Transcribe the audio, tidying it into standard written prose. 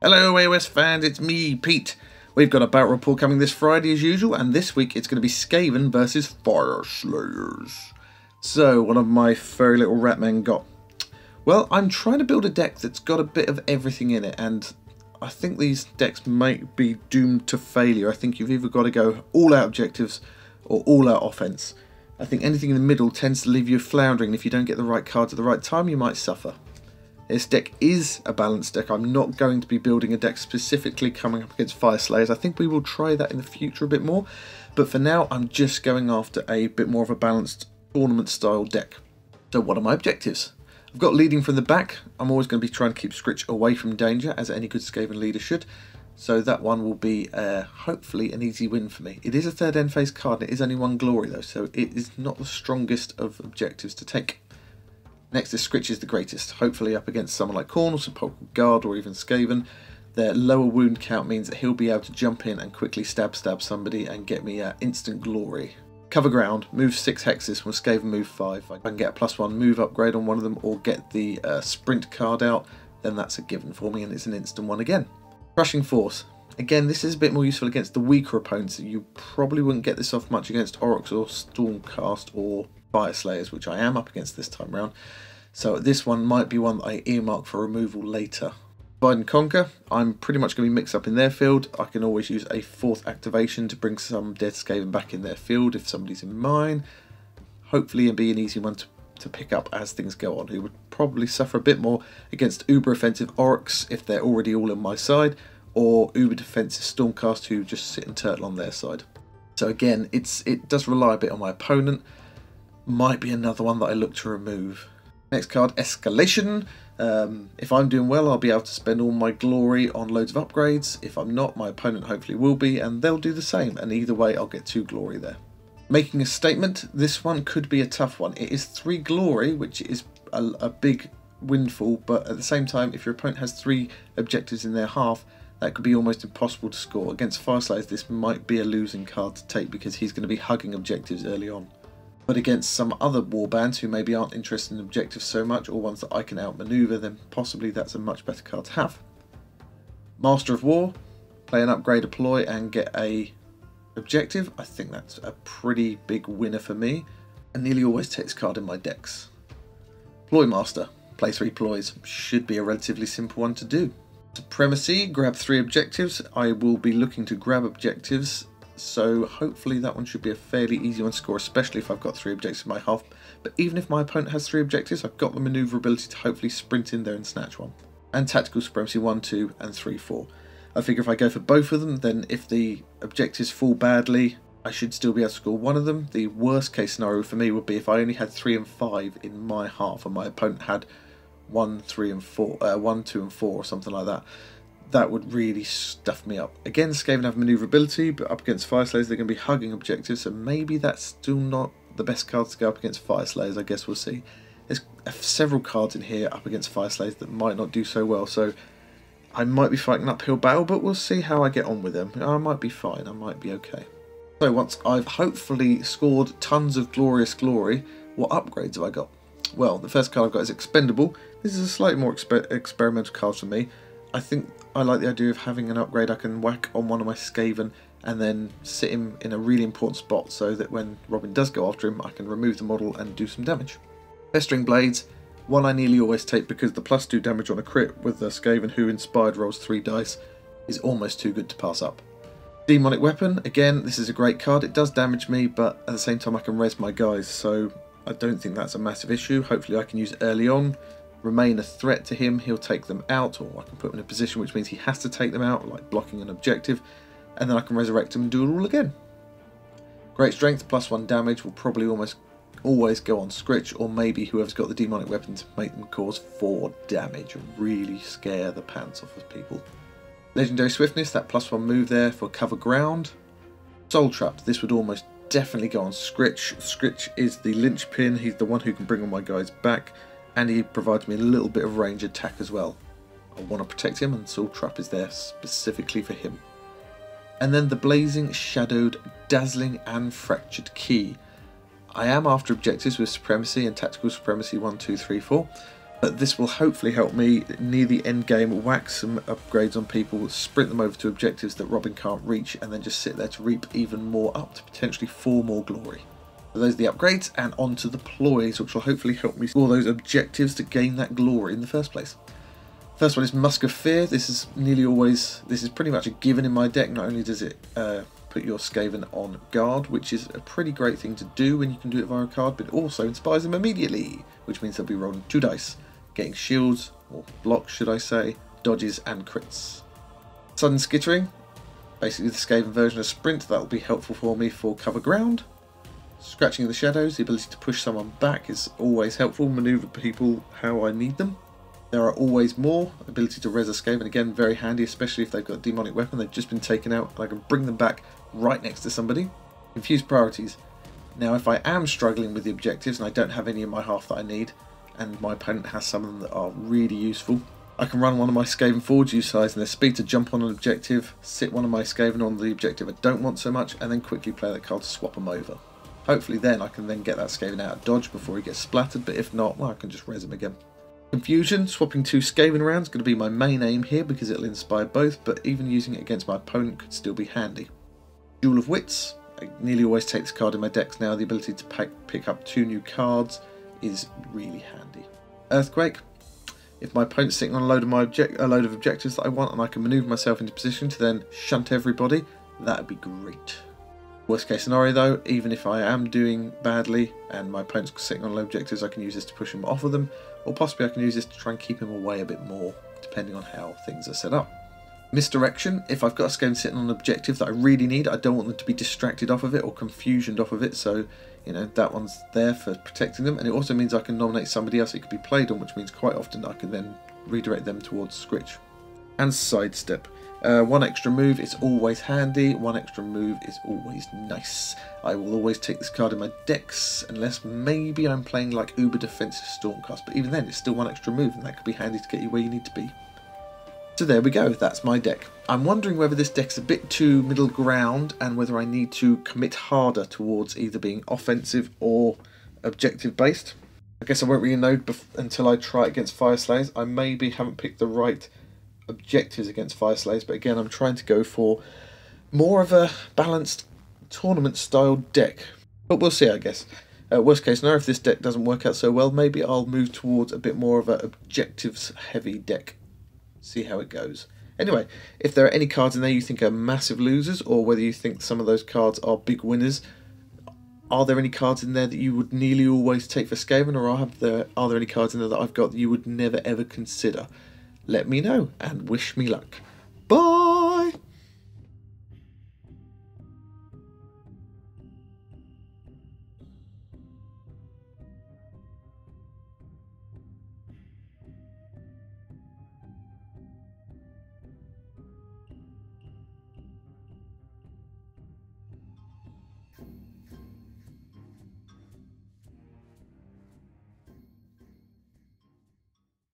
Hello AOS fans, it's me, Pete. We've got a battle report coming this Friday as usual, and this week it's going to be Skaven versus fyreslayers. So, what have my furry little rat men got? Well, I'm trying to build a deck that's got a bit of everything in it, and I think these decks might be doomed to failure. I think you've either got to go all out objectives or all out offense. I think anything in the middle tends to leave you floundering, and if you don't get the right cards at the right time, you might suffer. This deck is a balanced deck. I'm not going to be building a deck specifically coming up against fyreslayers. I think we will try that in the future a bit more. But for now, I'm just going after a bit more of a balanced tournament style deck. So what are my objectives? I've got leading from the back. I'm always going to be trying to keep Skritch away from danger, as any good Skaven leader should. So that one will be hopefully an easy win for me. It is a third end phase card, and it is only one glory though, so it is not the strongest of objectives to take. Next is Skritch is the greatest, hopefully up against someone like Khorne or Sepulchral Guard or even Skaven. Their lower wound count means that he'll be able to jump in and quickly stab somebody and get me instant glory. Cover ground, move 6 hexes from Skaven move 5. I can get a +1 move upgrade on one of them or get the sprint card out, then that's a given for me and it's an instant one again. Crushing Force. Again, this is a bit more useful against the weaker opponents. You probably wouldn't get this off much against Aurochs or Stormcast or Fyreslayers, which I am up against this time round. So this one might be one that I earmark for removal later. Divide and Conquer. I'm pretty much going to be mixed up in their field. I can always use a 4th activation to bring some dead Skaven back in their field if somebody's in mine. Hopefully it'll be an easy one to pick up as things go on. Who would probably suffer a bit more against uber offensive Aurochs if they're already all on my side, or uber defensive Stormcast who just sit and turtle on their side. So again, it does rely a bit on my opponent. Might be another one that I look to remove. Next card, Escalation. If I'm doing well, I'll be able to spend all my glory on loads of upgrades. If I'm not, my opponent hopefully will be, and they'll do the same, and either way I'll get 2 glory there. Making a statement, this one could be a tough one. It is 3 glory, which is a big windfall, but at the same time, if your opponent has 3 objectives in their half, that could be almost impossible to score. Against fyreslayers, this might be a losing card to take because he's going to be hugging objectives early on. But against some other warbands who maybe aren't interested in objectives so much, or ones that I can outmaneuver, then possibly that's a much better card to have. Master of War, play an upgrade, deploy, and get a objective. I think that's a pretty big winner for me. I nearly always take this card in my decks. Ploy Master, play 3 ploys. Should be a relatively simple one to do. Supremacy, grab 3 objectives. I will be looking to grab objectives, so hopefully that one should be a fairly easy one to score, especially if I've got 3 objectives in my half. But even if my opponent has 3 objectives, I've got the manoeuvrability to hopefully sprint in there and snatch one. And Tactical Supremacy 1, 2 and 3, 4. I figure if I go for both of them, then if the objectives fall badly, I should still be able to score one of them. The worst case scenario for me would be if I only had 3 and 5 in my half and my opponent had 1, 3 and 4, 1, 2 and 4 or something like that. That would really stuff me up. Again, Skaven have manoeuvrability, but up against fyreslayers they're going to be hugging objectives, so maybe that's still not the best cards to go up against fyreslayers. I guess we'll see. There's several cards in here up against fyreslayers that might not do so well, so I might be fighting an uphill battle, but we'll see how I get on with them. I might be fine, I might be okay. So once I've hopefully scored tons of glorious glory, what upgrades have I got? Well, the first card I've got is Expendable. This is a slightly more experimental card for me. I think I like the idea of having an upgrade I can whack on one of my Skaven and then sit him in a really important spot so that when Robin does go after him, I can remove the model and do some damage. Festering Blades, one I nearly always take because the +2 damage on a crit with the Skaven who inspired rolls 3 dice is almost too good to pass up. Demonic Weapon, again, this is a great card. It does damage me, but at the same time I can res my guys, so I don't think that's a massive issue. Hopefully I can use it early on, remain a threat to him, he'll take them out, or I can put him in a position which means he has to take them out, like blocking an objective, and then I can resurrect him and do it all again. Great Strength, +1 damage will probably almost always go on Skritch, or maybe whoever's got the demonic weapon to make them cause 4 damage and really scare the pants off of people. Legendary Swiftness, that +1 move there for cover ground. SOULTRAP, this would almost definitely go on Skritch. Skritch is the linchpin, he's the one who can bring all my guys back, and he provides me a little bit of range attack as well. I want to protect him, and SOULTRAP is there specifically for him. And then the Blazing, Shadowed, Dazzling and Fractured Key. I am after objectives with Supremacy and Tactical Supremacy 1, 2, 3, 4. But this will hopefully help me near the end game whack some upgrades on people, sprint them over to objectives that Robin can't reach, and then just sit there to reap even more, up to potentially 4 more glory. So those are the upgrades, and on to the ploys, which will hopefully help me score those objectives to gain that glory in the first place. First one is Musk of Fear. This is pretty much a given in my deck. Not only does it put your Skaven on guard, which is a pretty great thing to do when you can do it via a card, but it also inspires them immediately, which means they'll be rolling 2 dice, getting shields, or blocks should I say, dodges and crits. Sudden Skittering, basically the Skaven version of Sprint. That will be helpful for me for cover ground. Scratching in the Shadows, the ability to push someone back is always helpful, manoeuvre people how I need them. There are always more, ability to res a Skaven, again very handy, especially if they've got a demonic weapon, they've just been taken out and I can bring them back right next to somebody. Confused priorities. Now if I am struggling with the objectives and I don't have any in my half that I need, and my opponent has some of them that are really useful, I can run one of my Skaven forwards, utilise their speed to jump on an objective, sit one of my Skaven on the objective I don't want so much, and then quickly play that card to swap them over. Hopefully then I can then get that Skaven out of dodge before he gets splattered, but if not, well, I can just res him again. Confusion, swapping 2 Skaven around is going to be my main aim here because it'll inspire both, but even using it against my opponent could still be handy. Duel of Wits, I nearly always take this card in my decks now. The ability to pick up 2 new cards is really handy. Earthquake, if my opponent's sitting on a load of objectives that I want and I can manoeuvre myself into position to then shunt everybody, that would be great. Worst case scenario though, even if I am doing badly and my opponent's sitting on low objectives, I can use this to push him off of them, or possibly I can use this to try and keep him away a bit more, depending on how things are set up. Misdirection, if I've got a Skaven sitting on an objective that I really need, I don't want them to be distracted off of it or confusioned off of it, so you know that one's there for protecting them, and it also means I can nominate somebody else it could be played on, which means quite often I can then redirect them towards Skritch. And Sidestep. 1 extra move is always handy, 1 extra move is always nice. I will always take this card in my decks, unless maybe I'm playing like uber defensive Stormcast, but even then it's still 1 extra move and that could be handy to get you where you need to be. So there we go, that's my deck. I'm wondering whether this deck's a bit too middle ground and whether I need to commit harder towards either being offensive or objective based. I guess I won't really know until I try it against Fyreslayers. I maybe haven't picked the right objectives against fyreslayers, but again I'm trying to go for more of a balanced tournament style deck, but we'll see. I guess worst case scenario, if this deck doesn't work out so well, maybe I'll move towards a bit more of a objectives heavy deck, see how it goes. Anyway, if there are any cards in there you think are massive losers, or whether you think some of those cards are big winners, are there any cards in there that you would nearly always take for Skaven, or are there any cards in there that I've got that you would never ever consider? Let me know and wish me luck. Bye!